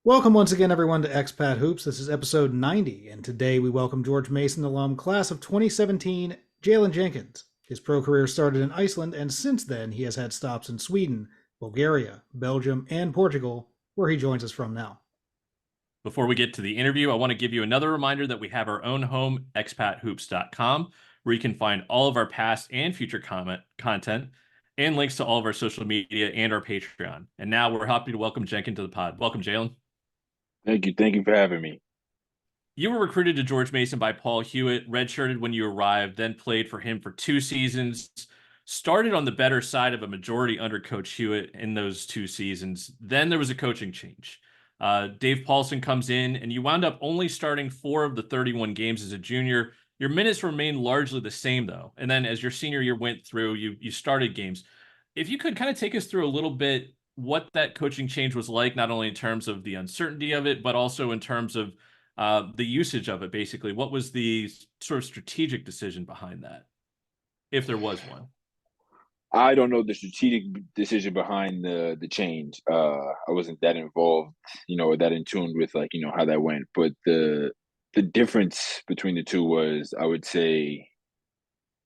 Welcome once again, everyone, to Expat Hoops. This is episode 90, and today we welcome George Mason alum, class of 2017, Jalen Jenkins. His pro career started in Iceland, and since then he has had stops in Sweden, Bulgaria, Belgium, and Portugal, where he joins us from now. Before we get to the interview, I want to give you another reminder that we have our own home, expathoops.com, where you can find all of our past and future content and links to all of our social media and our Patreon. And now we're happy to welcome Jenkins to the pod. Welcome, Jalen. Thank you. Thank you for having me. You were recruited to George Mason by Paul Hewitt, redshirted when you arrived, then played for him for 2 seasons, started on the better side of a majority under Coach Hewitt in those 2 seasons. Then there was a coaching change. Dave Paulson comes in, and you wound up only starting 4 of the 31 games as a junior. Your minutes remained largely the same, though. And then as your senior year went through, you started games. If you could kind of take us through a little bit what that coaching change was like, not only in terms of the uncertainty of it, but also in terms of the usage of it, basically. What was the sort of strategic decision behind that, if there was one? I don't know the strategic decision behind the change. I wasn't that involved, or that in tune with how that went. But the difference between the two was, I would say,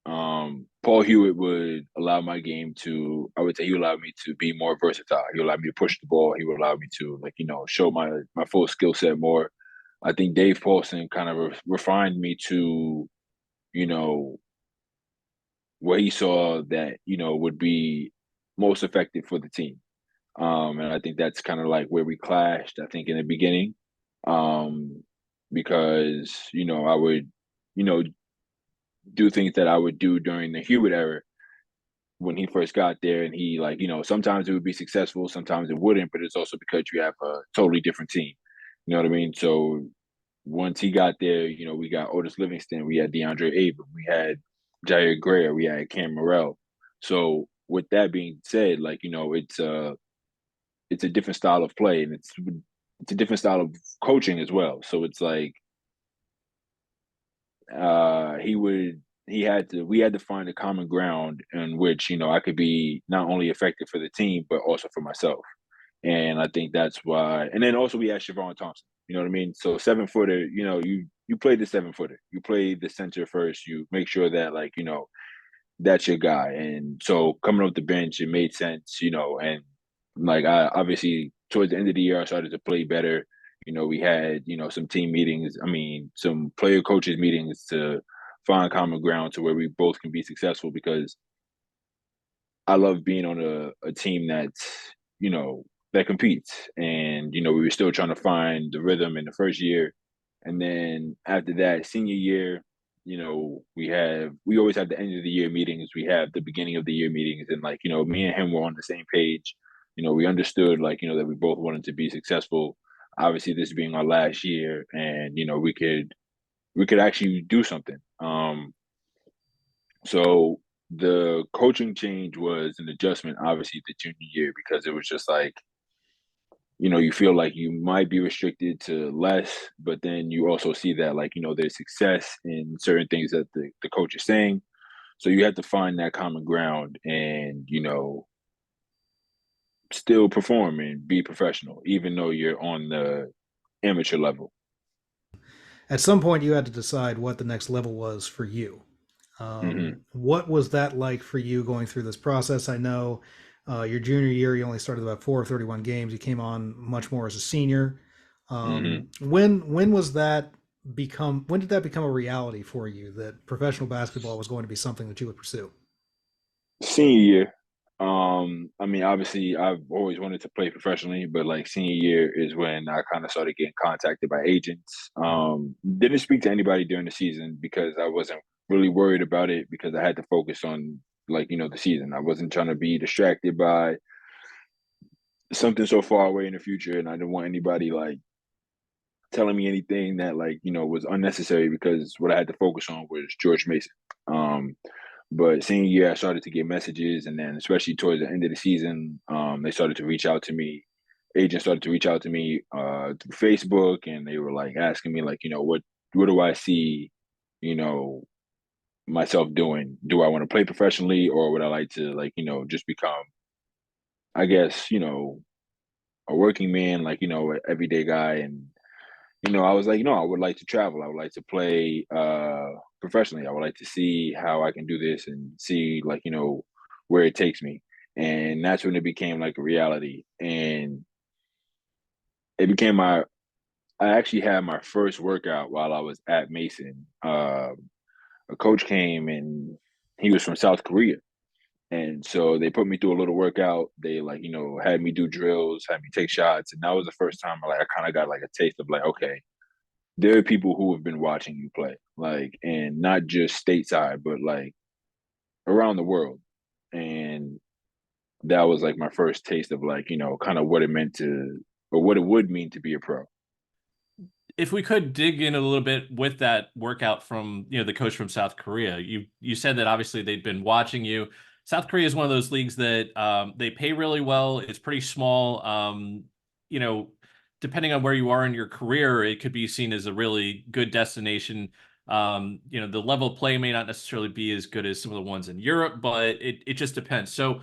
Paul Hewitt would allow my game to. I would say he allowed me to be more versatile. He allowed me to push the ball. He would allow me to show my full skill set more. I think Dave Paulson kind of refined me to you know what he saw that would be most effective for the team. And I think that's kind of like where we clashed. I think in the beginning, um, because I would you know do things that I would do during the Hewitt era when he first got there, and he sometimes it would be successful, sometimes it wouldn't, but it's also because you have a totally different team. You know what I mean? So once he got there, we got Otis Livingston, we had DeAndre Abram, we had Jair Greer, we had Cam Morrell. So with that being said, it's a different style of play, and it's a different style of coaching as well. So it's like he would he had to we had to find a common ground in which I could be not only effective for the team but also for myself. And I think that's why. And then also we had Siobhan Thompson. You know what I mean? So 7 footer. You play the 7 footer. You play the center first. You make sure that that's your guy. And so coming off the bench, it made sense. And like I obviously towards the end of the year, I started to play better. We had some team meetings. I mean, some player coaches meetings to find common ground to where we both can be successful, because I love being on a team you know, that competes. And, we were still trying to find the rhythm in the first year. And then after that, senior year, we always have the end of the year meetings. We have the beginning of the year meetings. And me and him were on the same page. We understood that we both wanted to be successful. Obviously, this being our last year, and we could actually do something. So the coaching change was an adjustment, obviously, the junior year, because it was just like, you feel like you might be restricted to less, but then you also see that, there's success in certain things that the coach is saying. So you have to find that common ground and, still perform and be professional, even though you're on the amateur level. At some point, you had to decide what the next level was for you. Hmm. What was that like for you going through this process? I know your junior year, you only started about 4 of 31 games. You came on much more as a senior. Hmm. When was that become? When did that become a reality for you that professional basketball was going to be something that you would pursue? Senior year. I mean, obviously, I've always wanted to play professionally, but like senior year is when I kind of started getting contacted by agents. Didn't speak to anybody during the season because I wasn't really worried about it, because I had to focus on the season. I wasn't trying to be distracted by something so far away in the future, and I didn't want anybody telling me anything that was unnecessary, because what I had to focus on was George Mason. Um, but senior year, I started to get messages, and then especially towards the end of the season, they started to reach out to me. Agents started to reach out to me through Facebook, and they were asking me what do I see, you know, myself doing? Do I want to play professionally, or would I like to just become, I guess, a working man, like, you know, an everyday guy. And, you know, I was like, you know, I would like to travel. I would like to play professionally. I would like to see how I can do this and see, like, you know, where it takes me. And that's when it became like a reality. And it became I actually had my first workout while I was at Mason. A coach came and he was from South Korea. And so they put me through a little workout. They, like, you know, had me do drills, had me take shots. And that was the first time I kind of got like a taste of like, okay, there are people who have been watching you play, like, and not just stateside, but like around the world. And that was like my first taste of like, you know, kind of what it meant to, or what it would mean to be a pro. If we could dig in a little bit with that workout from, the coach from South Korea, you said that obviously they'd been watching you. South Korea is one of those leagues that they pay really well. It's pretty small. You know, depending on where you are in your career, it could be seen as a really good destination. The level of play may not necessarily be as good as some of the ones in Europe, but it just depends. So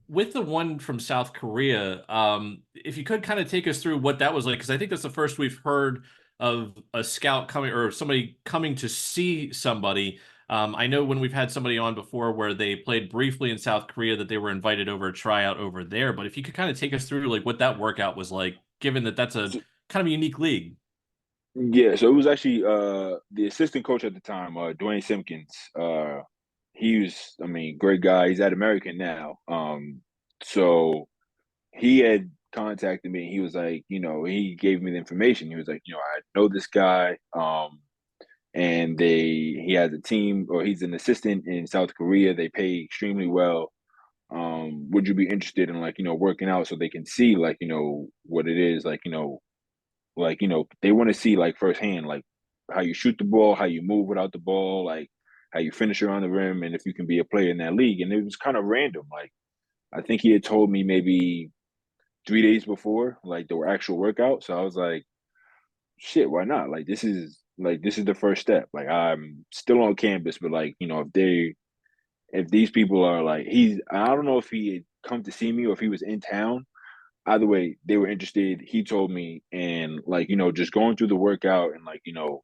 with the one from South Korea, if you could kind of take us through what that was like, because I think that's the first we've heard of a scout coming or somebody coming to see somebody. I know when we've had somebody on before where they played briefly in South Korea that they were invited over a tryout over there. But if you could kind of take us through like what that workout was like, given that that's a So, kind of a unique league. yeah, so it was actually the assistant coach at the time, Dwayne Simpkins. He was, I mean, great guy. He's at American now. So he had contacted me. He was like, you know, he gave me the information. He was like, you know, I know this guy. And he has a team, or he's an assistant in South Korea. They pay extremely well. Would you be interested in, like, you know, working out so they can see, like, you know, what it is, like, you know, they want to see like firsthand, like how you shoot the ball, how you move without the ball, like how you finish around the rim, and if you can be a player in that league. And it was kind of random. Like, I think he had told me maybe 3 days before, like, the actual workout. So I was like, shit, why not? This is the first step. Like, I'm still on campus, but, like, you know, if these people are like, I don't know if he had come to see me or if he was in town. Either way, they were interested. He told me, and, like, you know, just going through the workout and, like, you know,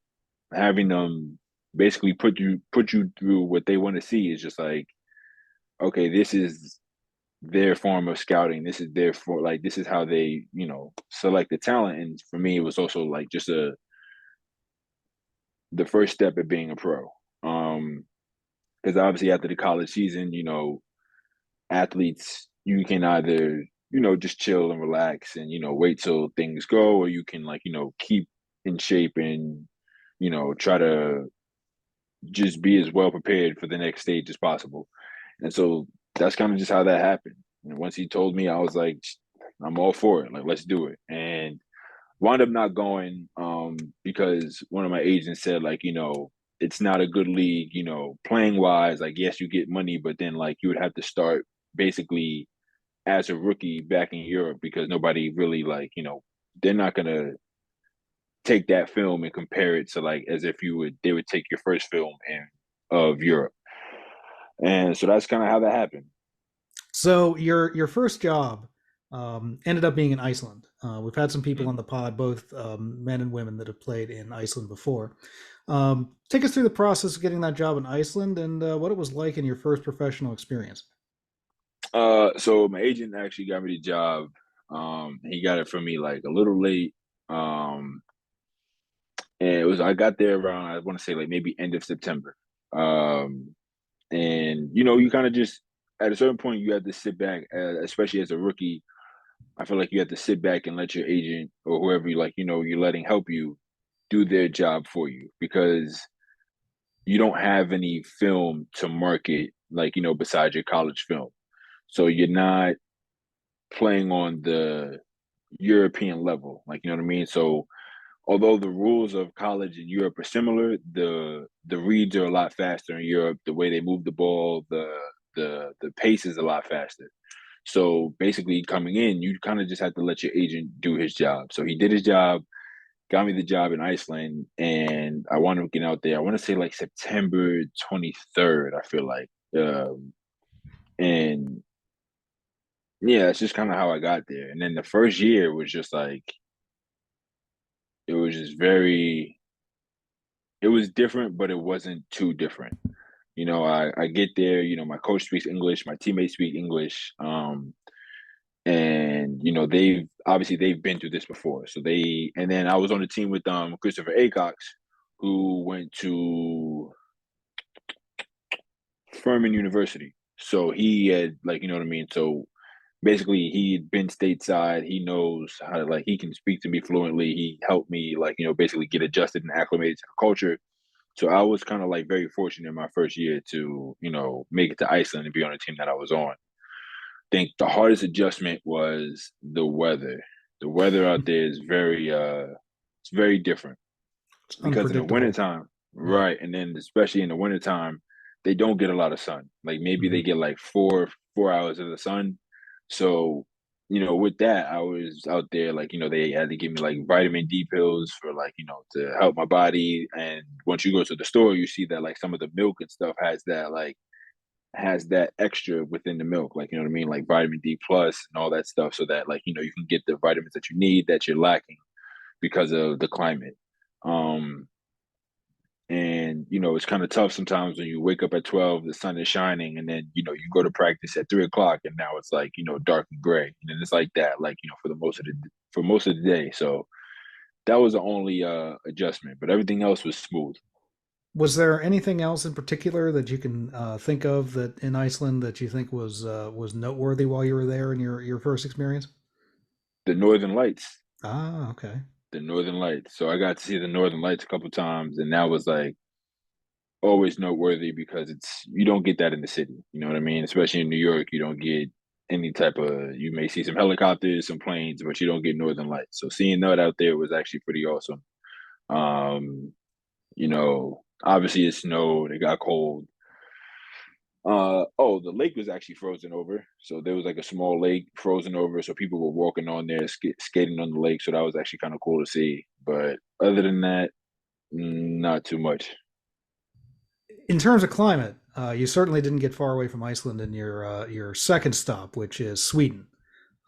having them basically put you through what they want to see is just like, okay, this is their form of scouting. This is their for like this is how they, you know, select the talent. And for me, it was also like just the first step at being a pro. Because obviously after the college season, you know, athletes, you can either, you know, just chill and relax and, you know, wait till things go, or you can, like, you know, keep in shape and, you know, try to just be as well prepared for the next stage as possible. And so that's kind of just how that happened. And once he told me, I was like, I'm all for it. Like, let's do it. And wound up not going, because one of my agents said, like, you know, it's not a good league, you know, playing wise. Like, yes, you get money, but then, like, you would have to start basically as a rookie back in Europe, because nobody really, like, you know, they're not gonna take that film and compare it to, like, as if they would take your first film of Europe. And so that's kind of how that happened. So your first job ended up being in Iceland. We've had some people on Mm. the pod, both men and women, that have played in Iceland before. Take us through the process of getting that job in Iceland and what it was like in your first professional experience. So my agent actually got me the job. He got it for me like a little late. Um, and I got there around, I want to say, like, maybe end of September. Um, and, you know, you kind of just, at a certain point, you have to sit back, especially as a rookie. I feel like you have to sit back and let your agent or whoever you, like, you know, you're letting help you do their job for you, because you don't have any film to market, like, you know, besides your college film. So you're not playing on the European level, like, you know what I mean? So although the rules of college in Europe are similar, the reads are a lot faster in Europe. The way they move the ball, the pace is a lot faster. So basically, coming in, you kind of just have to let your agent do his job. So he did his job, got me the job in Iceland, and I wanted to get out there. I want to say like September 23rd, I feel like. And yeah, that's just kind of how I got there. And then the first year was just like it was just very it was different, but it wasn't too different. I get there, my coach speaks English, my teammates speak English. And they've been through this before. And then I was on the team with Christopher Acox, who went to Furman University. So he had like, you know what I mean? So basically he'd been stateside. He knows how to like he can speak to me fluently. He helped me like, basically get adjusted and acclimated to the culture. So I was kind of like very fortunate in my first year to, make it to Iceland and be on the team that I was on. I think the hardest adjustment was the weather. The weather out there is it's very different It's because in the unpredictable. wintertime, Yeah. right, and then especially in the wintertime, they don't get a lot of sun. Like maybe Mm-hmm. they get like four hours of the sun. So, with that, I was out there like, they had to give me like vitamin D pills for like, to help my body. And once you go to the store, you see that like some of the milk and stuff has that extra within the milk, like you know what I mean, like vitamin D plus and all that stuff, so that like you can get the vitamins that you need that you're lacking because of the climate. Um, and it's kind of tough sometimes when you wake up at 12, the sun is shining, and then you go to practice at 3 o'clock, and now it's like dark and gray, and then it's like that, like for most of the day. So that was the only adjustment, but everything else was smooth. Was there anything else in particular that you can think of that in Iceland that you think was noteworthy while you were there in your first experience? The Northern Lights, Ah, okay. the Northern Lights. So I got to see the Northern Lights a couple times, and that was like always noteworthy because you don't get that in the city. You know what I mean? Especially in New York, you don't get any type of. You may see some helicopters, some planes, but you don't get Northern Lights. So seeing that out there was actually pretty awesome. Obviously it snowed, it got cold. The lake was actually frozen over. So there was like a small lake frozen over. So people were walking on there, skating on the lake. So that was actually kind of cool to see. But other than that, not too much. In terms of climate, you certainly didn't get far away from Iceland in your second stop, which is Sweden.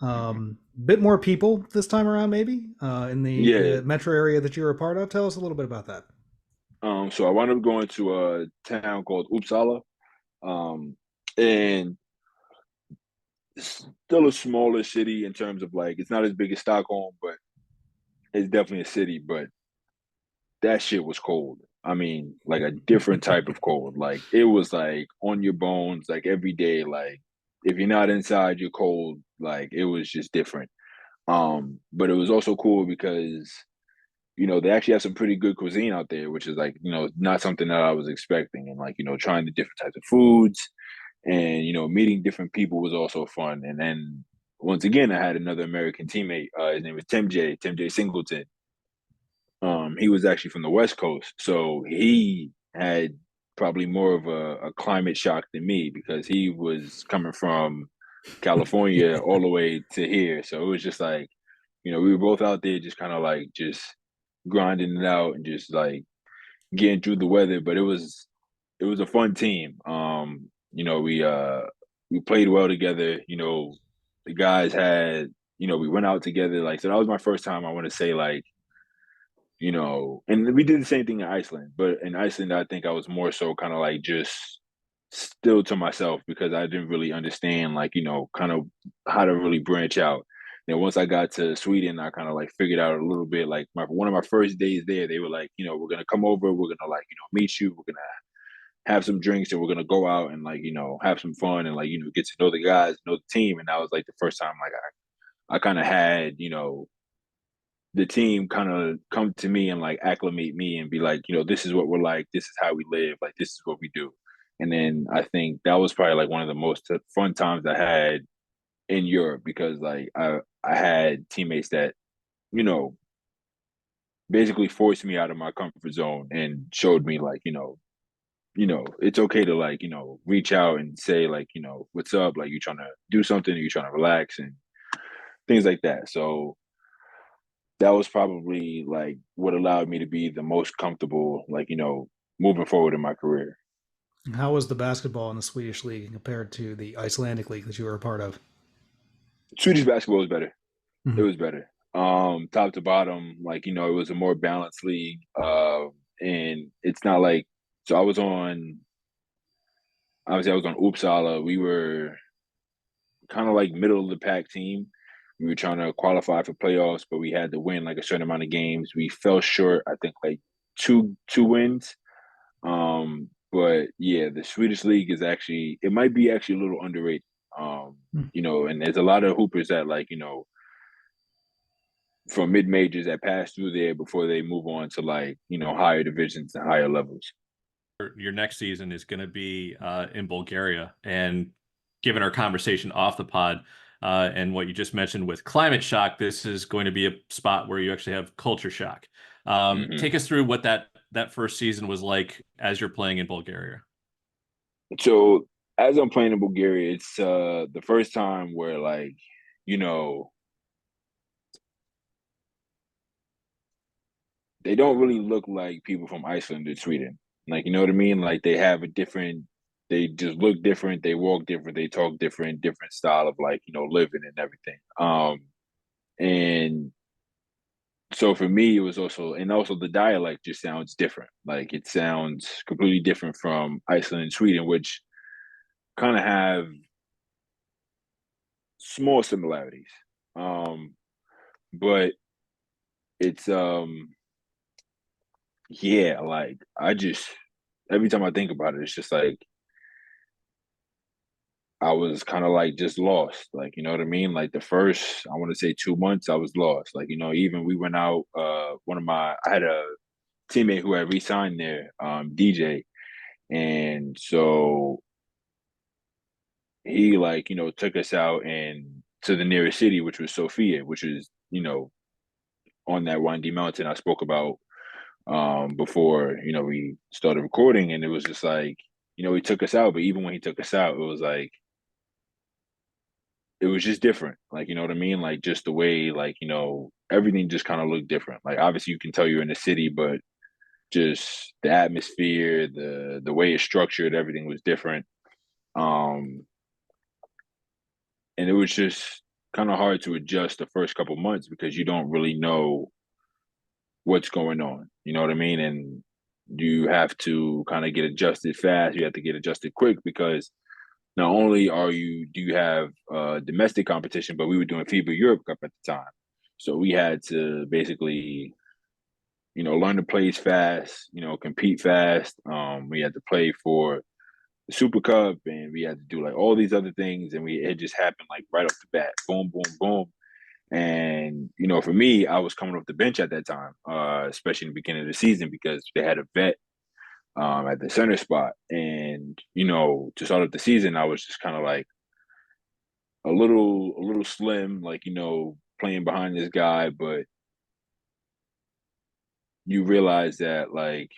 Mhm. Bit more people this time around, maybe in Yeah. the metro area that you're a part of. Tell us a little bit about that. So I wound up going to a town called Uppsala. And it's still a smaller city in terms of like it's not as big as Stockholm, but it's definitely a city. But that shit was cold. I mean, like a different type of cold. Like it was like on your bones, like every day. Like if you're not inside, you're cold. Like it was just different. But it was also cool because they actually have some pretty good cuisine out there, which is like not something that I was expecting, and like trying the different types of foods and meeting different people was also fun. And then once again, I had another American teammate. His name was Tim J Singleton. He was actually from the West Coast, so he had probably more of a climate shock than me because he was coming from California all the way to here. So it was just like, we were both out there just kind of like just grinding it out and just like getting through the weather. But it was a fun team. We played well together. The guys had, we went out together. Like, so that was my first time, I want to say, like, and we did the same thing in Iceland, but in Iceland, I think I was more so kind of like just still to myself because I didn't really understand, like, kind of how to really branch out. And once I got to Sweden, I kind of like figured out a little bit. Like one of my first days there, they were like, we're gonna come over, we're gonna like, meet you, we're gonna have some drinks, and we're gonna go out and like, have some fun and like, get to know the guys, know the team. And that was like the first time like I kind of had, the team kind of come to me and like acclimate me and be like, this is what we're like, this is how we live, like this is what we do. And then I think that was probably like one of the most fun times I had in Europe because like I had teammates that, you know, basically forced me out of my comfort zone and showed me like, it's okay to like, reach out and say like, what's up? Like you trying to do something, you trying to relax and things like that. So that was probably like what allowed me to be the most comfortable, like, moving forward in my career. How was the basketball in the Swedish league compared to the Icelandic league that you were a part of? Swedish basketball was better. It Mhm. was better. Top to bottom, like, it was a more balanced league. And it's not like, so obviously I was on Uppsala. We were kind of like middle of the pack team. We were trying to qualify for playoffs, but we had to win like a certain amount of games. We fell short, I think, like two wins. But yeah, the Swedish league is actually, it might be actually a little underrated. Mm. And there's a lot of hoopers that, like, from mid majors that pass through there before they move on to, like, higher divisions and higher levels. Your next season is going to be in Bulgaria. And given our conversation off the pod and what you just mentioned with climate shock, this is going to be a spot where you actually have culture shock. Hmm. Take us through what that first season was like as you're playing in Bulgaria. So as I'm playing in Bulgaria, it's the first time where, like, you know, they don't really look like people from Iceland or Sweden. Like, you know what I mean? Like, they just look different, they walk different, they talk different, different style of, like, living and everything. And so for me, it was also the dialect just sounds different. Like, it sounds completely different from Iceland and Sweden, which kind of have small similarities. But it's yeah, like, I just, every time I think about it, it's just like I was kind of like just lost. Like, you know what I mean? Like, the first, I want to say 2 months, I was lost. Like, even we went out, I had a teammate who had re-signed there, DJ. And so he, like, took us out and to the nearest city, which was Sofia, which is, on that windy mountain I spoke about before, we started recording. And it was just like, he took us out, but even when he took us out, it was like, it was just different. Like, you know what I mean? Like, just the way, like, everything just kind of looked different. Like, obviously you can tell you're in the city, but just the atmosphere, the way it's structured, everything was different. Um, and it was just kind of hard to adjust the first couple months because you don't really know what's going on. You know what I mean? And you have to kind of get adjusted fast. You have to get adjusted quick because not only do you have domestic competition, but we were doing FIBA Europe Cup at the time. So we had to basically, learn the plays fast, compete fast. We had to play for the Super Cup, and we had to do like all these other things, and it just happened like right off the bat, boom, boom, boom. And for me, I was coming off the bench at that time, especially in the beginning of the season because they had a vet at the center spot, and to start off the season, I was just kind of like a little slim, like, playing behind this guy, but you realize that, like,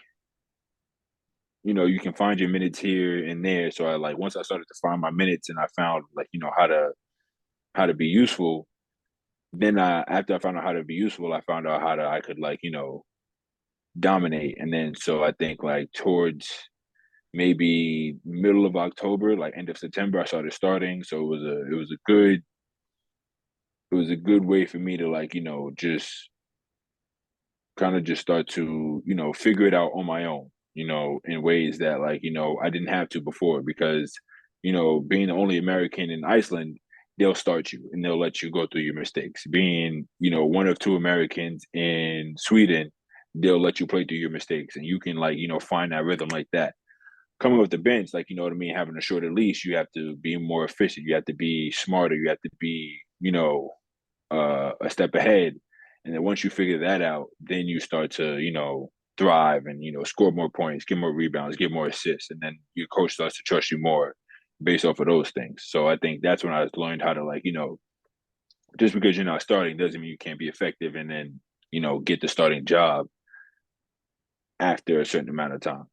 you can find your minutes here and there. So I, like, once I started to find my minutes and I found, like, how to be useful, then after I found out how to be useful, I found out I could, like, dominate. And then so I think like towards maybe middle of October, like end of September, I started starting. So it was a good way for me to, like, just kind of just start to, figure it out on my own, in ways that, like, I didn't have to before because, being the only American in Iceland, they'll start you and they'll let you go through your mistakes. Being, one of two Americans in Sweden, they'll let you play through your mistakes and you can, like, find that rhythm like that. Coming off the bench, like, you know what I mean, having a shorter leash, you have to be more efficient. You have to be smarter. You have to be, a step ahead. And then once you figure that out, then you start to, thrive and, score more points, get more rebounds, get more assists. And then your coach starts to trust you more based off of those things. So I think that's when I learned how to, like, just because you're not starting doesn't mean you can't be effective and then, get the starting job after a certain amount of time.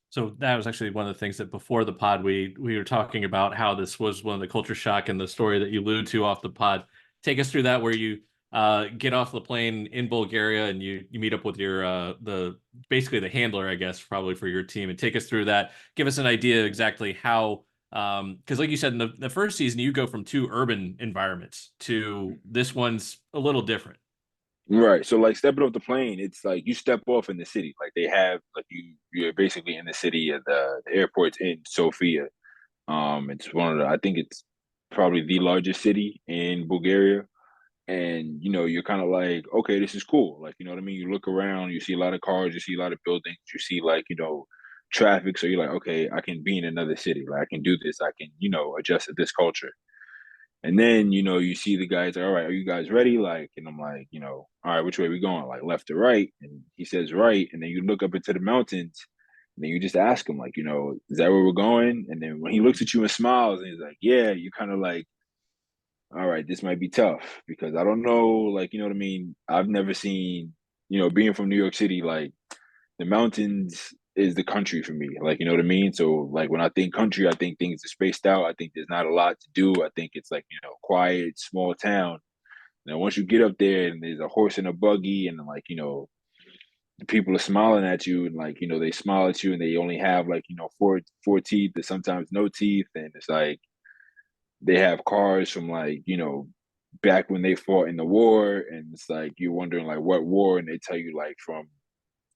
So that was actually one of the things that before the pod we were talking about how this was one of the culture shock and the story that you allude to off the pod. Take us through that where you get off the plane in Bulgaria and you meet up with your basically the handler, I guess, probably for your team, and take us through that. Give us an idea exactly how Because like you said, in the first season, you go from 2 urban environments to this one's a little different. Right. So like stepping off the plane, it's like you step off in the city. Like they have like you're basically in the city of the airport's in Sofia. It's one of the I think it's probably the largest city in Bulgaria. And you're kind of like, okay, this is cool. Like, you know what I mean? You look around, you see a lot of cars, you see a lot of buildings, you see like, traffic. So you're like, okay, I can be in another city. Like I can do this. I can, adjust to this culture. And then, you see the guys, like, all right, are you guys ready? Like, and I'm like, all right, which way are we going? Like left or right? And he says right. And then you look up into the mountains and then you just ask him, like, is that where we're going? And then when he looks at you and smiles and he's like, yeah, you kind of like, all right, this might be tough because I don't know, like, you know what I mean? I've never seen, being from New York City, like the mountains is the country for me. Like, you know what I mean? So like when I think country, I think things are spaced out. I think there's not a lot to do. I think it's like, quiet, small town. Now once you get up there and there's a horse and a buggy and like, the people are smiling at you and like, they smile at you and they only have like, four teeth or sometimes no teeth. And it's like they have cars from like, back when they fought in the war. And it's like you're wondering like what war, and they tell you like from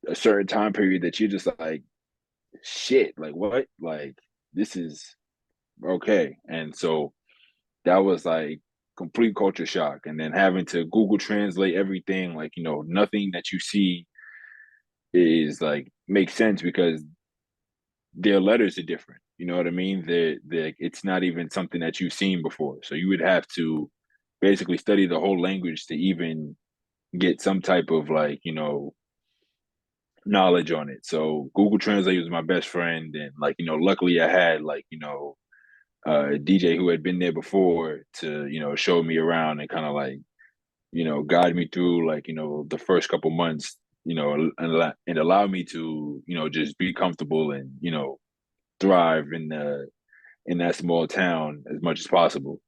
a certain time period that you're just like, shit, like what? Like this is okay. And so that was like complete culture shock. And then having to Google translate everything, like, nothing that you see is like makes sense because their letters are different. You know what I mean? They're it's not even something that you've seen before. So you would have to basically study the whole language to even get some type of like, knowledge on it. So Google Translate was my best friend. And like, luckily I had like, a DJ who had been there before to, show me around and kind of like, guide me through like, the first couple months, and allow me to, just be comfortable and, thrive in that small town as much as possible.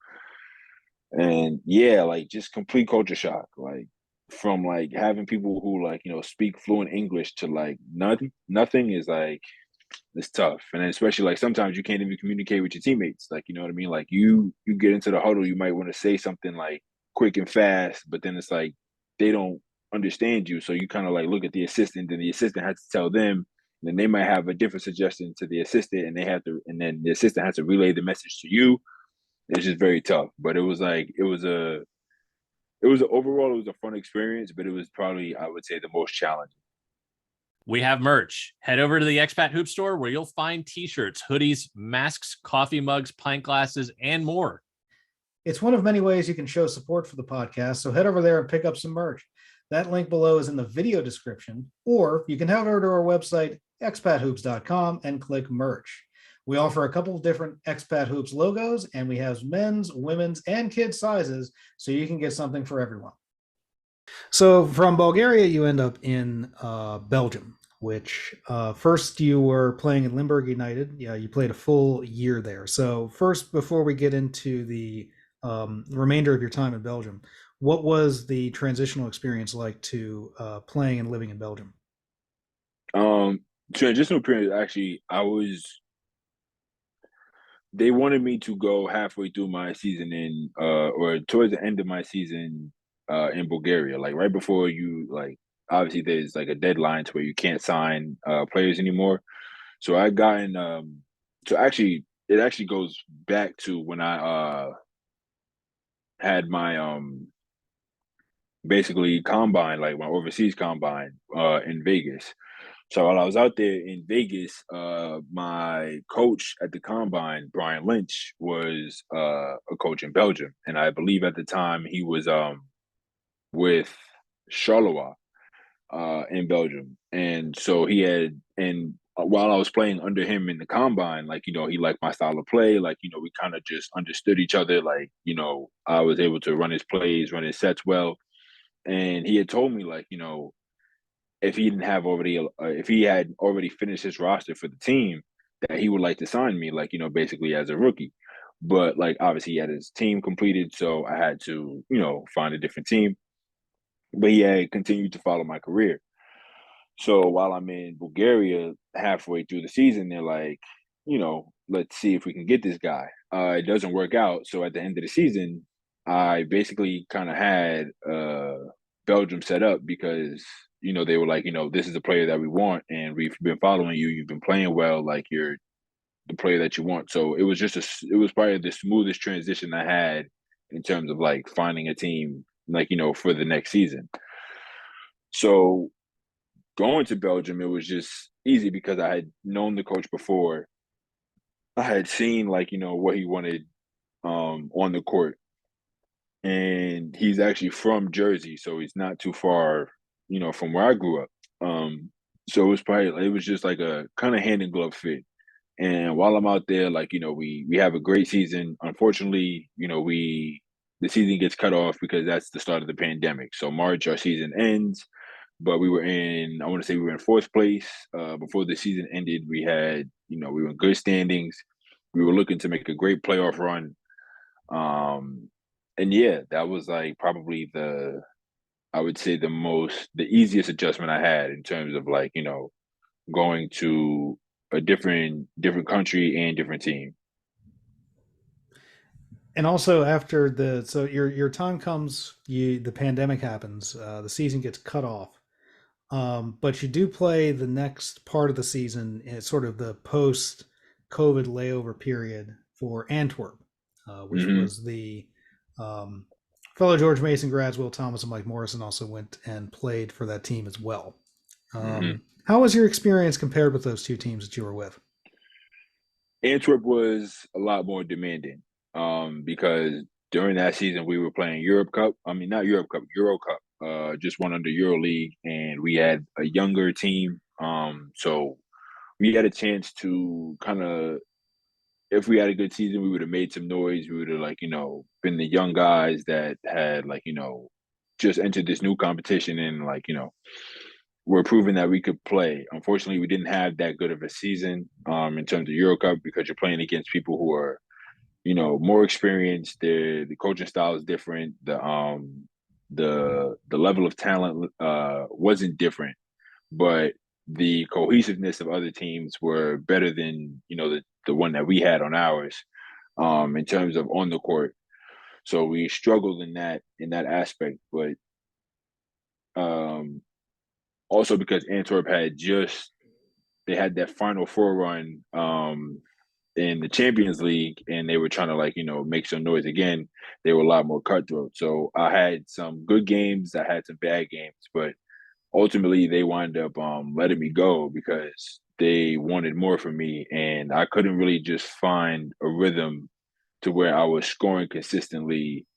And yeah, like just complete culture shock. Like from like having people who like, speak fluent English to like nothing is like it's tough. And then especially like sometimes you can't even communicate with your teammates. Like, you know what I mean? Like you get into the huddle, you might want to say something like quick and fast, but then it's like they don't understand you. So you kind of like look at the assistant and the assistant has to tell them, and then they might have a different suggestion to the assistant and they have to, and then the assistant has to relay the message to you. It's just very tough. But it was like overall it was a fun experience, but it was probably I would say the most challenging. We have merch. Head over to the Expat Hoop store where you'll find t-shirts, hoodies, masks, coffee mugs, pint glasses, and more. It's one of many ways you can show support for the podcast, so head over there and pick up some merch. That link below is in the video description, or you can head over to our website, expathoops.com, and click merch. We offer a couple of different Expat Hoops logos, and we have men's, women's, and kids sizes, so you can get something for everyone. So from Bulgaria, you end up in Belgium, which first you were playing in Limburg United. Yeah, you played a full year there. So first, before we get into the remainder of your time in Belgium, what was the transitional experience like to playing and living in Belgium? Transitional period, actually, they wanted me to go halfway through my season or towards the end of my season in Bulgaria, like right before you like obviously there's like a deadline to where you can't sign players anymore. So I gotten so actually it actually goes back to when I had my basically combine, like my overseas combine in Vegas. So while I was out there in Vegas, my coach at the combine, Brian Lynch, was a coach in Belgium, and I believe at the time he was with Charleroi in Belgium, and so he had and while I was playing under him in the combine, like he liked my style of play, like we kind of just understood each other, like I was able to run his plays, run his sets well, and he had told me like if he didn't have already if he had already finished his roster for the team, that he would like to sign me, like basically as a rookie. But like obviously he had his team completed, so I had to find a different team. But he had continued to follow my career. So while I'm in Bulgaria halfway through the season, they're like, let's see if we can get this guy. It doesn't work out. So at the end of the season, I basically kind of had Belgium set up because, they were like, this is the player that we want, and we've been following you. You've been playing well, like you're the player that you want. So it was it was probably the smoothest transition I had in terms of like finding a team, like, for the next season. So going to Belgium, it was just easy because I had known the coach before. I had seen like, what he wanted on the court. And he's actually from Jersey, so he's not too far, from where I grew up. So it was just like a kind of hand in glove fit. And while I'm out there, like, we have a great season. Unfortunately, the season gets cut off because that's the start of the pandemic. So March, our season ends, but I want to say we were in fourth place. Before the season ended, we were in good standings. We were looking to make a great playoff run. And yeah, that was like probably I would say the easiest adjustment I had in terms of like, going to a different country and different team. And also after so your time comes, the pandemic happens, the season gets cut off. But you do play the next part of the season in sort of the post COVID layover period for Antwerp, which was the fellow George Mason grads, Will Thomas and Mike Morrison also went and played for that team as well. How was your experience compared with those two teams that you were with? Antwerp was a lot more demanding because during that season we were playing Europe Cup. I mean, not Europe Cup, Euro Cup. Just one under Euro League, and we had a younger team. So we had a chance to kind of, if we had a good season, we would have made some noise. We would have been the young guys that had just entered this new competition and we're proving that we could play. Unfortunately, we didn't have that good of a season in terms of Euro Cup because you're playing against people who are, more experienced. The coaching style is different. The level of talent wasn't different, but the cohesiveness of other teams were better than the one that we had on ours in terms of on the court. So we struggled in that aspect, but also because Antwerp they had that Final Four run in the Champions League, and they were trying to make some noise again. They were a lot more cutthroat. So I had some good games, I had some bad games, but ultimately they wind up letting me go because they wanted more from me, and I couldn't really just find a rhythm to where I was scoring consistently,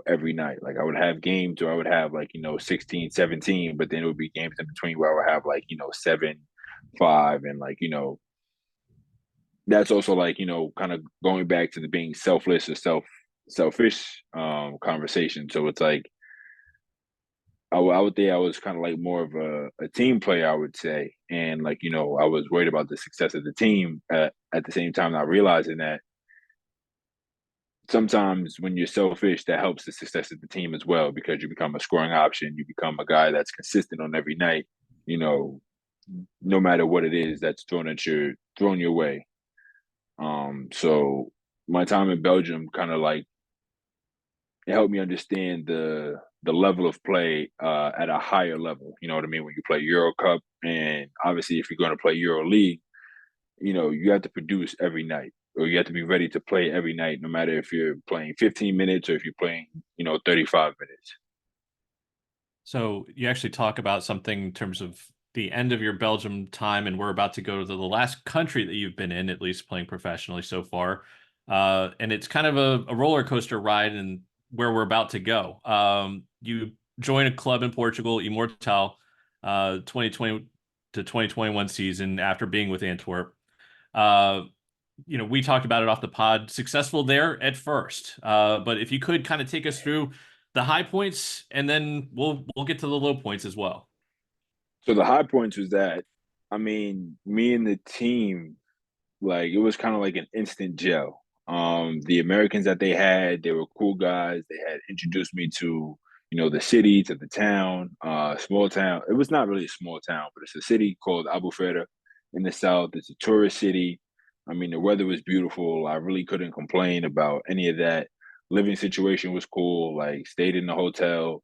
every night. Like I would have games where I would have 16, 17, but then it would be games in between where I would have 7, 5, and that's also kind of going back to the being selfless or selfish conversation. So it's like I would say I was kind of more of a team player, I would say. And I was worried about the success of the team at the same time, not realizing that sometimes when you're selfish, that helps the success of the team as well, because you become a scoring option. You become a guy that's consistent on every night, no matter what it is that's thrown your way. So my time in Belgium kind of it helped me understand the level of play at a higher level. You know what I mean? When you play Euro Cup, and obviously if you're going to play Euro League, you have to produce every night, or you have to be ready to play every night, no matter if you're playing 15 minutes or if you're playing, 35 minutes. So you actually talk about something in terms of the end of your Belgium time, and we're about to go to the last country that you've been in, at least playing professionally so far. And it's kind of a roller coaster ride and where we're about to go. You join a club in Portugal, Immortal, 2020 to 2021 season after being with Antwerp. We talked about it off the pod, successful there at first. But if you could kind of take us through the high points, and then we'll get to the low points as well. So the high points was that, I mean, me and the team, it was kind of like an instant gel. The Americans that they were cool guys. They had introduced me to, the city, to the town, small town. It was not really a small town, but it's a city called Albufeira in the south. It's a tourist city. I mean, the weather was beautiful. I really couldn't complain about any of that. Living situation was cool. Like, stayed in the hotel,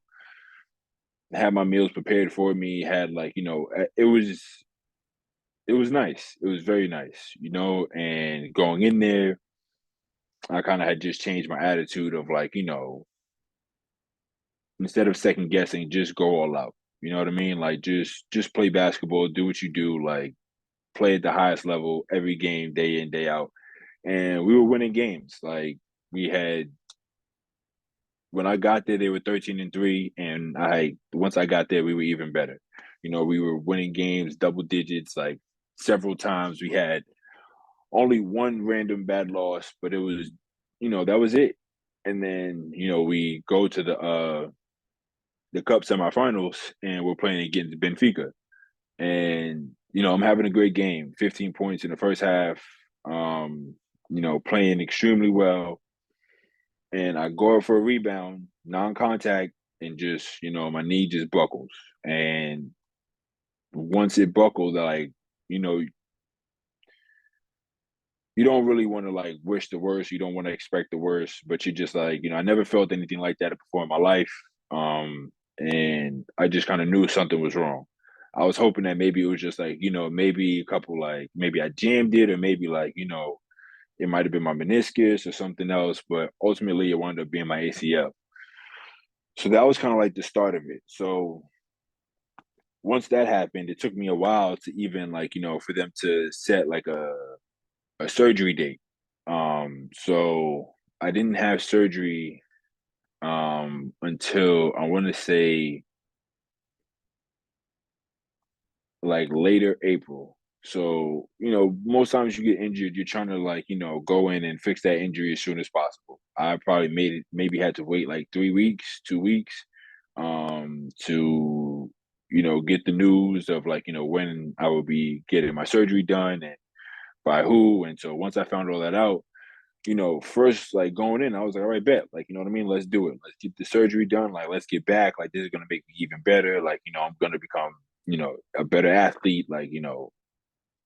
had my meals prepared for me, had like, it was nice. It was very nice, and going in there, I kind of had just changed my attitude of like, instead of second guessing, just go all out. You know what I mean? Like, just play basketball, do what you do, like play at the highest level every game, day in, day out. And we were winning games. Like, we had when I got there, they were 13-3, and once I got there, we were even better. We were winning games, double digits, like several times. We had only one random bad loss, but it was, that was it. And then, we go to the Cup semifinals, and we're playing against Benfica. And, I'm having a great game, 15 points in the first half, playing extremely well. And I go up for a rebound, non-contact, and just, my knee just buckles. And once it buckled, like, you don't really want to like wish the worst. You don't want to expect the worst, but you just like, I never felt anything like that before in my life. And I just kind of knew something was wrong. I was hoping that maybe it was just like, maybe a couple, like maybe I jammed it, or maybe like, it might have been my meniscus or something else, but ultimately it wound up being my ACL. So that was kind of like the start of it. So once that happened, it took me a while to even like, for them to set like a surgery date. So I didn't have surgery until I want to say like later April. So, most times you get injured, you're trying to like, go in and fix that injury as soon as possible. I probably maybe had to wait like 3 weeks, 2 weeks, to, get the news of like, when I would be getting my surgery done and by who. And so once I found all that out, first like going in, I was like, all right, bet. Like, you know what I mean? Let's do it. Let's get the surgery done. Like, let's get back. Like, this is gonna make me even better. Like, I'm gonna become, a better athlete. Like,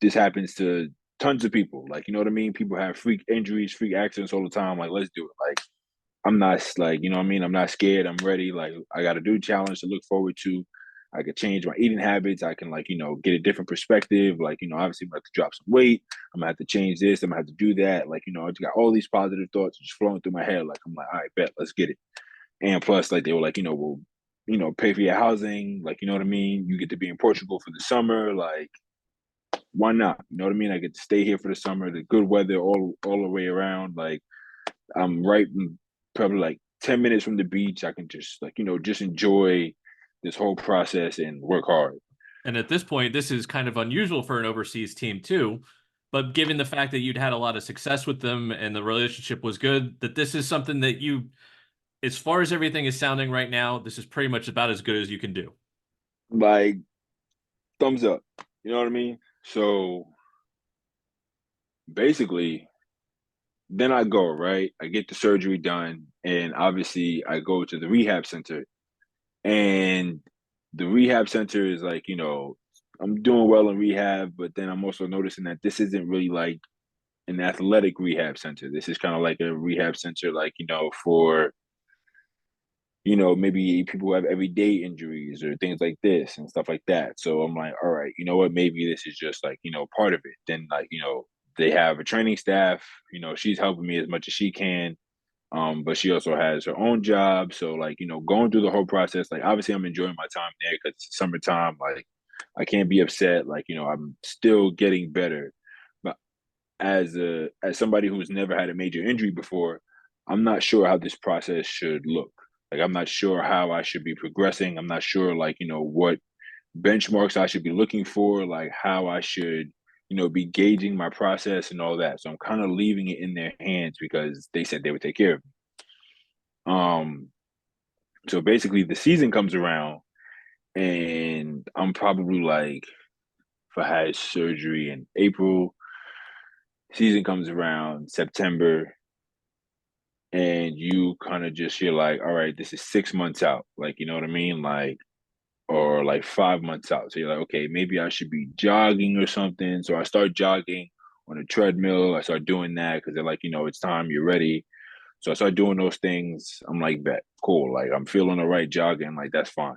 this happens to tons of people. Like, you know what I mean? People have freak injuries, freak accidents all the time. Like, let's do it. Like, I'm not like, you know what I mean? I'm not scared. I'm ready. Like, I got a new challenge to look forward to. I could change my eating habits. I can like, get a different perspective. Like, obviously I'm gonna have to drop some weight. I'm gonna have to change this. I'm gonna have to do that. Like, I just got all these positive thoughts just flowing through my head. Like, I'm like, all right, bet, let's get it. And plus, like, they were like, we'll, pay for your housing. Like, you know what I mean? You get to be in Portugal for the summer. Like, why not? You know what I mean? I get to stay here for the summer, the good weather all the way around. Like, I'm right probably like 10 minutes from the beach. I can just like, just enjoy this whole process and work hard. And at this point, this is kind of unusual for an overseas team too. But given the fact that you'd had a lot of success with them and the relationship was good, that this is something that you, as far as everything is sounding right now, this is pretty much about as good as you can do. Like, thumbs up. You know what I mean? So basically, then I go, right? I get the surgery done, and obviously I go to the rehab center. And the rehab center is like, I'm doing well in rehab, but then I'm also noticing that this isn't really like an athletic rehab center. This is kind of like a rehab center, like, for, maybe people who have everyday injuries or things like this and stuff like that. So I'm like, all right, you know what? Maybe this is just like, part of it. Then like, they have a training staff, she's helping me as much as she can. But she also has her own job. So like, going through the whole process, like obviously I'm enjoying my time there because it's summertime. Like I can't be upset. Like, I'm still getting better. But as somebody who's never had a major injury before, I'm not sure how this process should look. Like I'm not sure how I should be progressing. I'm not sure like, what benchmarks I should be looking for, like how I should, be gauging my process and all that. So I'm kind of leaving it in their hands because they said they would take care of me. So basically the season comes around and I'm probably like, if I had surgery in April, season comes around September, and you kind of just, you're like, all right, this is 6 months out. Like, you know what I mean? Like, or like 5 months out. So you're like, okay, maybe I should be jogging or something. So I start jogging, on a treadmill. I start doing that because they're like, it's time, you're ready. So I start doing those things. I'm like, bet, cool. Like I'm feeling all right jogging, like that's fine.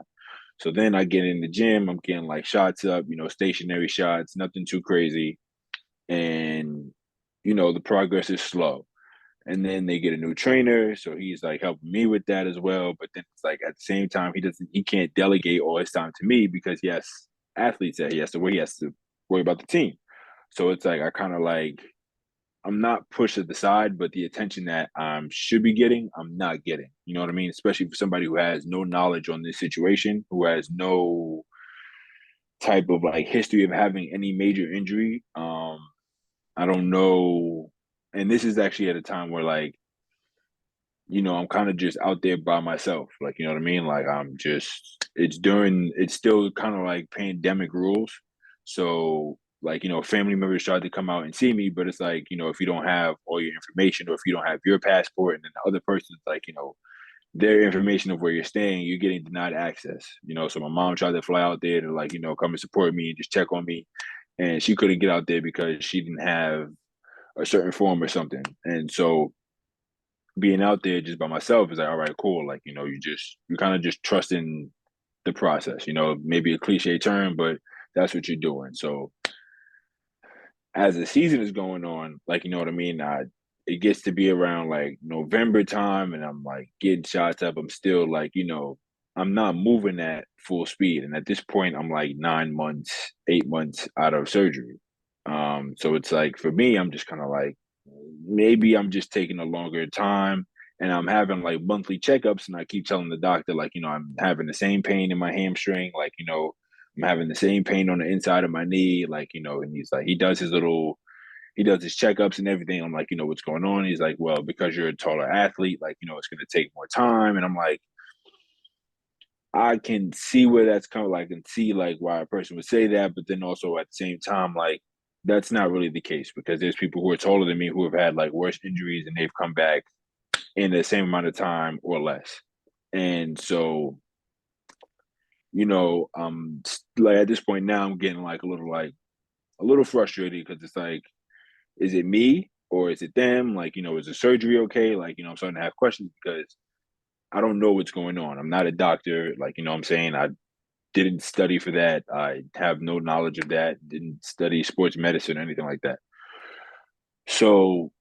So then I get in the gym, I'm getting like shots up, stationary shots, nothing too crazy. And, the progress is slow. And then they get a new trainer, so he's like helping me with that as well. But then it's like at the same time, he can't delegate all his time to me because he has athletes that he has to worry about the team. So it's like I kind of like I'm not pushed to the side, but the attention that I should be getting, I'm not getting. You know what I mean? Especially for somebody who has no knowledge on this situation, who has no type of like history of having any major injury. I don't know. And this is actually at a time where like, I'm kind of just out there by myself. Like, you know what I mean? Like it's still kind of like pandemic rules. So like, family members tried to come out and see me, but it's like, if you don't have all your information or if you don't have your passport and then the other person's like, their information of where you're staying, you're getting denied access. So my mom tried to fly out there to like, come and support me and just check on me. And she couldn't get out there because she didn't have a certain form or something. And so being out there just by myself is like, all right, cool. Like, you kind of just trusting the process, maybe a cliche term, but that's what you're doing. So as the season is going on, like, you know what I mean? It gets to be around like November time and I'm like getting shots up. I'm still like, I'm not moving at full speed. And at this point, I'm like 9 months, 8 months out of surgery. So it's like for me, I'm just kind of like, maybe I'm just taking a longer time and I'm having like monthly checkups and I keep telling the doctor, like, I'm having the same pain in my hamstring, like, I'm having the same pain on the inside of my knee, like, and he's like, he does his checkups and everything. I'm like, what's going on? He's like, well, because you're a taller athlete, like, it's going to take more time. And I'm like, I can see where that's coming. Like, I can see like why a person would say that, but then also at the same time, like, that's not really the case because there's people who are taller than me who have had like worse injuries and they've come back in the same amount of time or less. And so, like at this point now, I'm getting like a little frustrated because it's like, is it me or is it them? Like, is the surgery okay? Like, I'm starting to have questions because I don't know what's going on. I'm not a doctor. Like, I'm saying I didn't study for that. I have no knowledge of that. Didn't study sports medicine or anything like that. So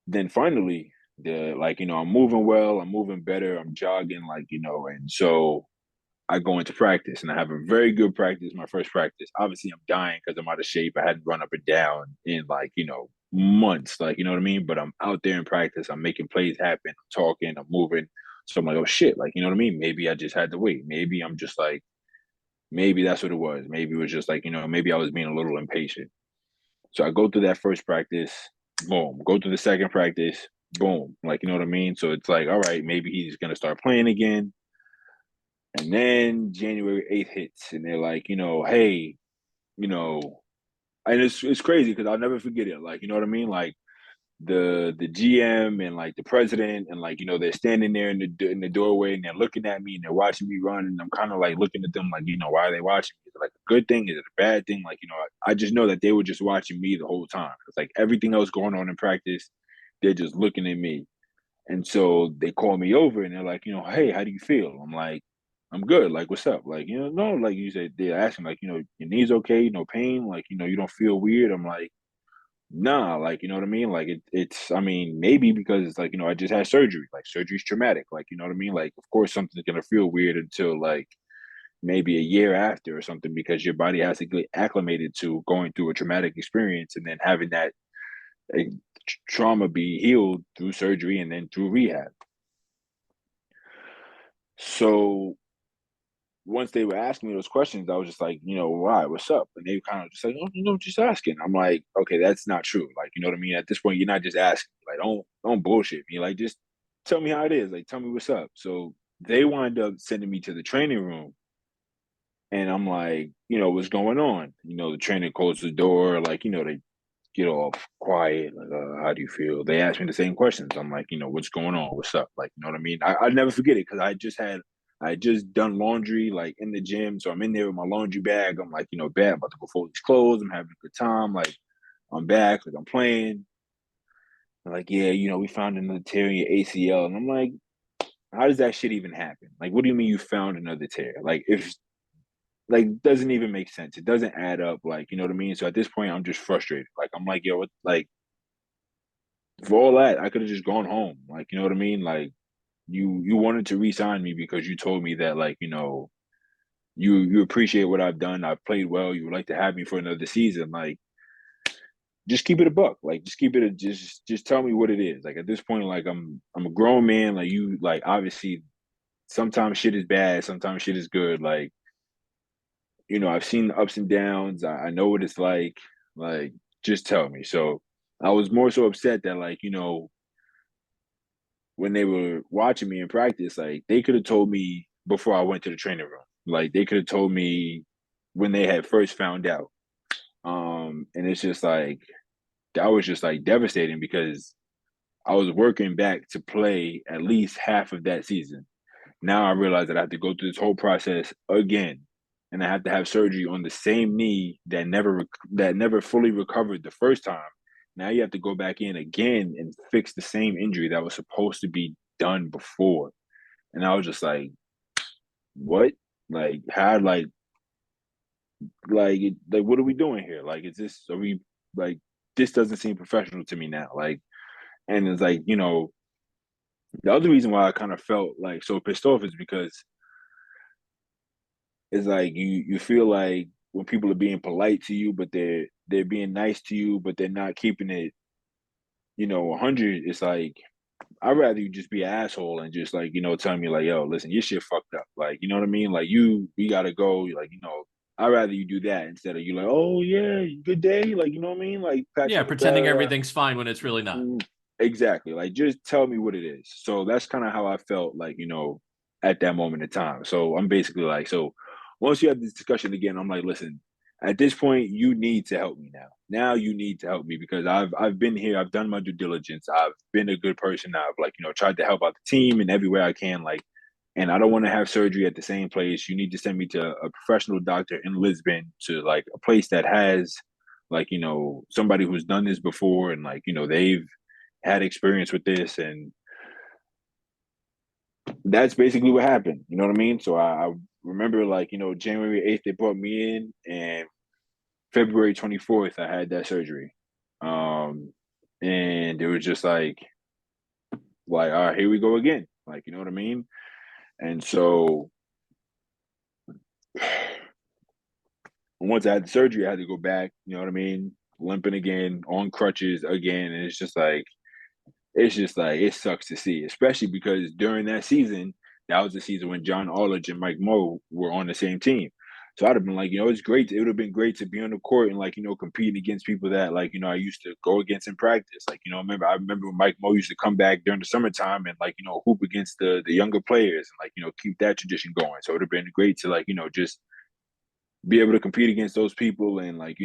then finally, I'm moving well, I'm moving better, I'm jogging, like, and so I go into practice and I have a very good practice, my first practice. Obviously, I'm dying because I'm out of shape. I hadn't run up and down in like, months, like, you know what I mean? But I'm out there in practice, I'm making plays happen, I'm talking, I'm moving. So I'm like, oh shit, like, you know what I mean? Maybe I just had to wait. Maybe I'm just like, maybe that's what it was. Maybe it was just like, maybe I was being a little impatient. So I go through that first practice, boom. Go through the second practice, boom. Like, you know what I mean? So it's like, all right, maybe he's going to start playing again. And then January 8th hits, and they're like, hey, you know, and it's crazy because I'll never forget it. Like, you know what I mean? Like the GM and like the president and like, they're standing there in the doorway and they're looking at me and they're watching me run. And I'm kind of like looking at them like, why are they watching me? Is it like a good thing? Is it a bad thing? Like, I just know that they were just watching me the whole time. It's like everything else going on in practice, they're just looking at me. And so they call me over and they're like, hey, how do you feel? I'm like, I'm good. Like, what's up? Like, no, like you said, they're asking, like, your knee's okay, no pain, like, you don't feel weird. I'm like, nah, like, you know what I mean? Like, it's, I mean, maybe because it's like, I just had surgery. Like, surgery's traumatic. Like, you know what I mean? Like, of course, something's going to feel weird until like maybe a year after or something because your body has to get acclimated to going through a traumatic experience and then having that like, trauma be healed through surgery and then through rehab. So once they were asking me those questions, I was just like, why? What's up? And they were kind of just like, oh, just asking. I'm like, okay, that's not true. Like, you know what I mean? At this point, you're not just asking. Like, don't bullshit me. Like, just tell me how it is. Like, tell me what's up. So they wind up sending me to the training room. And I'm like, what's going on? The trainer closes the door. Like, they get all quiet. Like, how do you feel? They ask me the same questions. I'm like, what's going on? What's up? Like, you know what I mean? I never forget it because I just done laundry like in the gym. So I'm in there with my laundry bag. I'm like, bad, I'm about to go fold these clothes. I'm having a good time. Like, I'm back, like I'm playing. They're like, yeah, we found another tear in your ACL. And I'm like, how does that shit even happen? Like, what do you mean you found another tear? Like, if like doesn't even make sense. It doesn't add up. Like, you know what I mean? So at this point, I'm just frustrated. Like, I'm like, yo, what, like for all that, I could have just gone home. Like, you know what I mean? Like, you wanted to re-sign me because you told me that, like, you appreciate what I've done. I've played well. You would like to have me for another season. Like, just keep it a buck. Like, just keep it a just tell me what it is. Like at this point, like I'm a grown man. Like you, like obviously sometimes shit is bad, sometimes shit is good. Like, I've seen the ups and downs. I know what it's like. Like, just tell me. So I was more so upset that, like, when they were watching me in practice, like they could have told me before I went to the training room. Like they could have told me when they had first found out. And it's just like that was just like devastating because I was working back to play at least half of that season. Now I realize that I have to go through this whole process again, and I have to have surgery on the same knee that never fully recovered the first time. Now you have to go back in again and fix the same injury that was supposed to be done before. And I was just like, what? Like how? Like what are we doing here? Like, is this? Are we like? This doesn't seem professional to me now. Like, and it's like the other reason why I kind of felt like so pissed off is because it's like you feel like when people are being polite to you, but they're being nice to you, but they're not keeping it, 100. It's like I'd rather you just be an asshole and just like tell me like, yo, listen, your shit fucked up. Like, you know what I mean? Like we gotta go. Like, I'd rather you do that instead of you like, oh yeah, good day. Like, you know what I mean? Like pat you Yeah, on the pretending back. everything's fine when it's really not. Exactly. Like, just tell me what it is. So that's kind of how I felt like, at that moment in time. So I'm basically like, so once you have this discussion again, I'm like, listen, at this point, you need to help me now. Now you need to help me because I've been here, I've done my due diligence, I've been a good person, I've like, tried to help out the team in every way I can, like, and I don't want to have surgery at the same place. You need to send me to a professional doctor in Lisbon to like a place that has like, somebody who's done this before and like, they've had experience with this, and that's basically what happened. You know what I mean? So I remember like January 8th they brought me in, and February 24th I had that surgery, and it was just like all right, here we go again. Like, you know what I mean? And so once I had the surgery, I had to go back. You know what I mean? Limping again, on crutches again, and it's just like it sucks to see, especially because during that season, that was the season when John Arledge and Mike Moe were on the same team. So I'd have been like, it's great. It would have been great to be on the court and like, competing against people that like, I used to go against in practice. Like, I remember when Mike Moe used to come back during the summertime and like, hoop against the younger players and like, keep that tradition going. So it would have been great to like, just be able to compete against those people and like,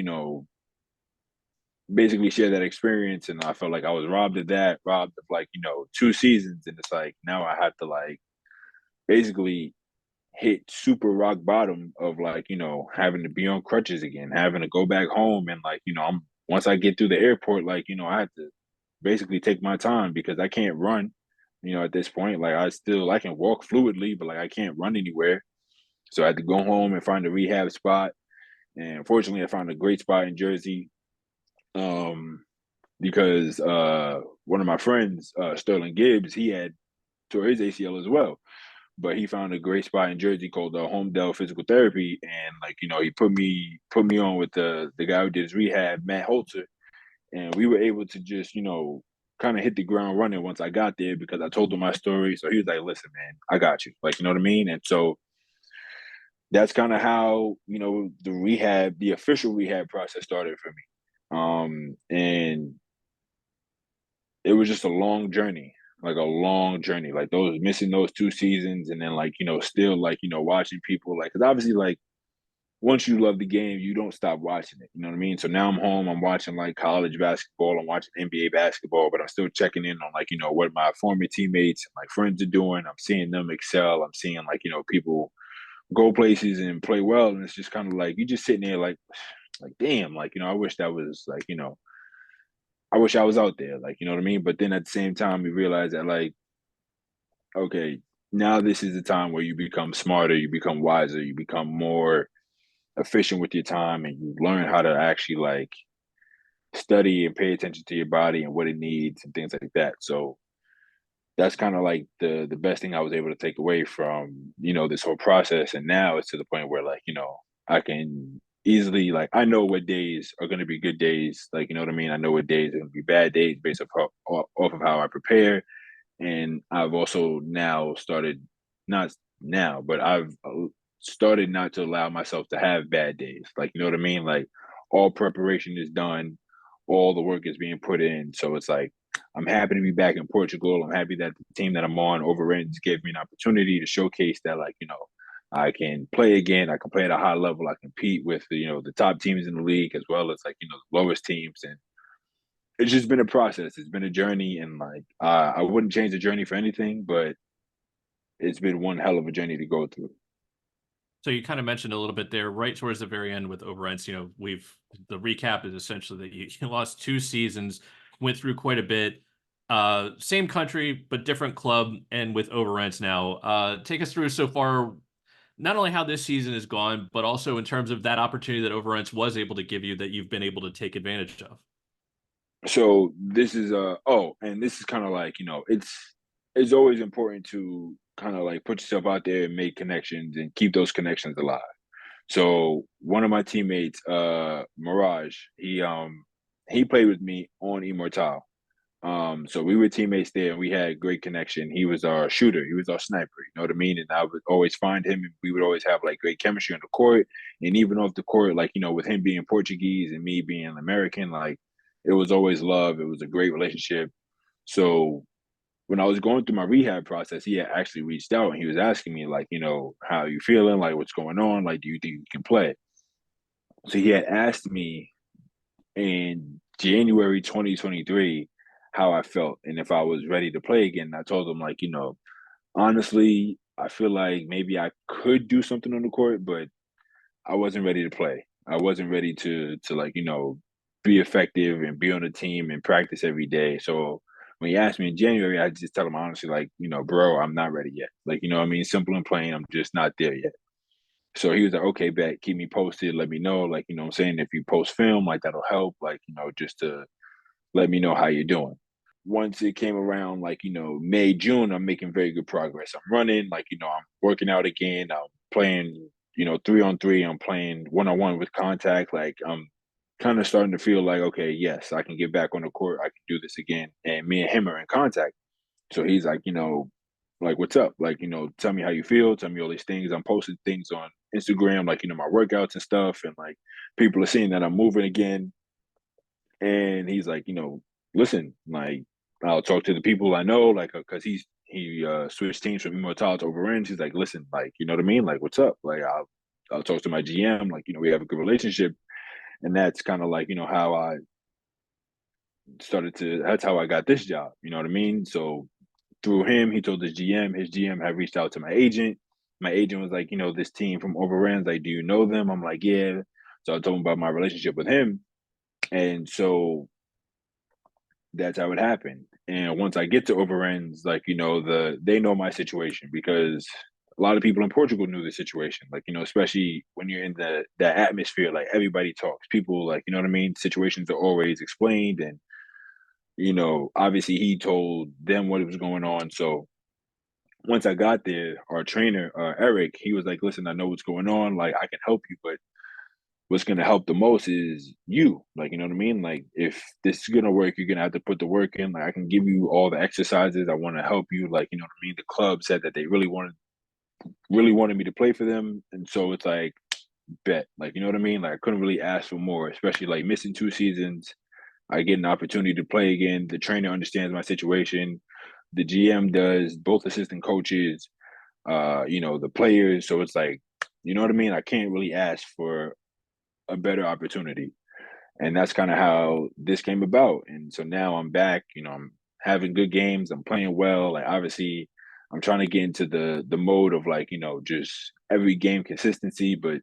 basically share that experience. And I felt like I was robbed of that, robbed of like, 2 seasons. And it's like now I have to like basically hit super rock bottom of like, having to be on crutches again, having to go back home. And like, I'm once I get through the airport, like, I have to basically take my time because I can't run, at this point. Like I can walk fluidly, but like I can't run anywhere. So I had to go home and find a rehab spot. And fortunately I found a great spot in Jersey. Um, because one of my friends, Sterling Gibbs, he had tore his ACL as well, but he found a great spot in Jersey called Home Dell Physical Therapy, and like he put me on with the guy who did his rehab, Matt Holzer, and we were able to just kind of hit the ground running once I got there because I told him my story. So he was like, "Listen, man, I got you." Like, you know what I mean? And so that's kind of how the official rehab process started for me. And it was just a long journey, like a long journey, like those missing those 2 seasons, and then like still like watching people like because obviously like once you love the game, you don't stop watching it. You know what I mean? So now I'm home, I'm watching like college basketball, I'm watching NBA basketball, but I'm still checking in on like what my former teammates and like friends are doing. I'm seeing them excel. I'm seeing like people go places and play well, and it's just kind of like you just sitting there like damn, like I wish that was like I wish I was out there, like, you know what I mean? But then at the same time, you realize that, like, okay, now this is the time where you become smarter, you become wiser, you become more efficient with your time, and you learn how to actually like study and pay attention to your body and what it needs and things like that. So that's kind of like the best thing I was able to take away from, this whole process. And now it's to the point where, like, I can easily, like, I know what days are going to be good days, like, you know what I mean? I know what days are going to be bad days based off of how I prepare. And I've also now started, not now, but I've started not to allow myself to have bad days. Like, you know what I mean? Like, all preparation is done, all the work is being put in. So it's like, I'm happy to be back in Portugal. I'm happy that the team that I'm on, Overends, gave me an opportunity to showcase that, like, I can play again. I can play at a high level. I compete with, the top teams in the league, as well as, like, the lowest teams. And it's just been a process. It's been a journey, and like, I wouldn't change the journey for anything, but it's been one hell of a journey to go through. So you kind of mentioned a little bit there, right towards the very end with Overends. The recap is essentially that you lost 2 seasons, went through quite a bit. Same country, but different club, and with Overends now. Take us through so far, not only how this season has gone, but also in terms of that opportunity that Overends was able to give you that you've been able to take advantage of. So this is and this is kind of like, it's always important to kind of like put yourself out there and make connections and keep those connections alive. So one of my teammates, Mirage, he played with me on Immortal. So we were teammates there, and we had great connection. He was our shooter, he was our sniper, you know what I mean? And I would always find him, and we would always have like great chemistry on the court. And even off the court, like, with him being Portuguese and me being American, like, it was always love. It was a great relationship. So when I was going through my rehab process, he had actually reached out, and he was asking me, like, how are you feeling? Like, what's going on? Like, do you think you can play? So he had asked me in January 2023 how I felt and if I was ready to play again. And I told him, like, honestly, I feel like maybe I could do something on the court, but I wasn't ready to play. I wasn't ready to like, be effective and be on a team and practice every day. So when he asked me in January, I just tell him honestly, like, bro, I'm not ready yet. Like, you know what I mean? Simple and plain, I'm just not there yet. So he was like, okay, bet, keep me posted, let me know. Like, what I'm saying? If you post film, like, that'll help, like, just to let me know how you're doing. Once it came around, like, May, June, I'm making very good progress. I'm running, like, I'm working out again. I'm playing, 3-on-3. I'm playing 1-on-1 with contact. Like, I'm kind of starting to feel like, okay, yes, I can get back on the court. I can do this again. And me and him are in contact. So he's like, like, what's up? Like, tell me how you feel. Tell me all these things. I'm posting things on Instagram, like, my workouts and stuff. And like, people are seeing that I'm moving again. And he's like, listen, like, I'll talk to the people I know, like, because he switched teams from Immortal to Overends. He's like, listen, like, you know what I mean? Like, what's up? Like, I'll talk to my GM. Like, we have a good relationship. And that's kind of like, how I that's how I got this job. You know what I mean? So through him, he told his GM had reached out to my agent. My agent was like, this team from Overends, like, do you know them? I'm like, yeah. So I told him about my relationship with him. And so that's how it happened. And once I get to Overends, like, they know my situation, because a lot of people in Portugal knew the situation. Like, especially when you're in that atmosphere, like, everybody talks. People, like, you know what I mean? Situations are always explained. And, obviously he told them what was going on. So once I got there, our trainer, Eric, he was like, listen, I know what's going on. Like, I can help you, but what's going to help the most is you. Like, you know what I mean? Like, if this is going to work, you're going to have to put the work in. Like, I can give you all the exercises. I want to help you. Like, you know what I mean? The club said that they really wanted me to play for them. And so it's like, bet. Like, you know what I mean? Like, I couldn't really ask for more, especially like missing 2 seasons. I get an opportunity to play again. The trainer understands my situation. The GM does, both assistant coaches, the players. So it's like, you know what I mean? I can't really ask for a better opportunity. And that's kind of how this came about. And so now I'm back, I'm having good games. I'm playing well. Like, obviously I'm trying to get into the mode of, like, just every game consistency, but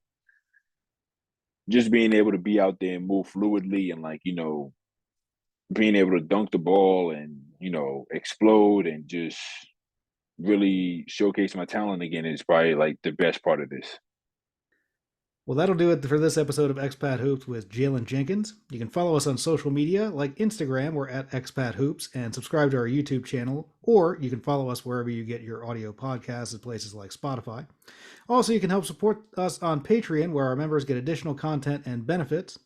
just being able to be out there and move fluidly and, like, being able to dunk the ball and, explode and just really showcase my talent again is probably like the best part of this. Well, that'll do it for this episode of Expat Hoops with Jalen Jenkins. You can follow us on social media like Instagram, we're at Expat Hoops, and subscribe to our YouTube channel, or you can follow us wherever you get your audio podcasts at places like Spotify. Also, you can help support us on Patreon, where our members get additional content and benefits,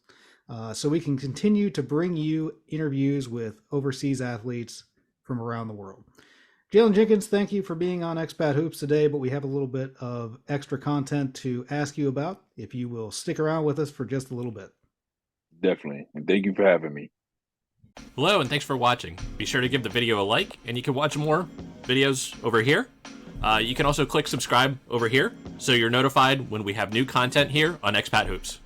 so we can continue to bring you interviews with overseas athletes from around the world. Jalen Jenkins, thank you for being on Expat Hoops today, but we have a little bit of extra content to ask you about if you will stick around with us for just a little bit. Definitely. And thank you for having me. Hello, and thanks for watching. Be sure to give the video a like, and you can watch more videos over here. You can also click subscribe over here so you're notified when we have new content here on Expat Hoops.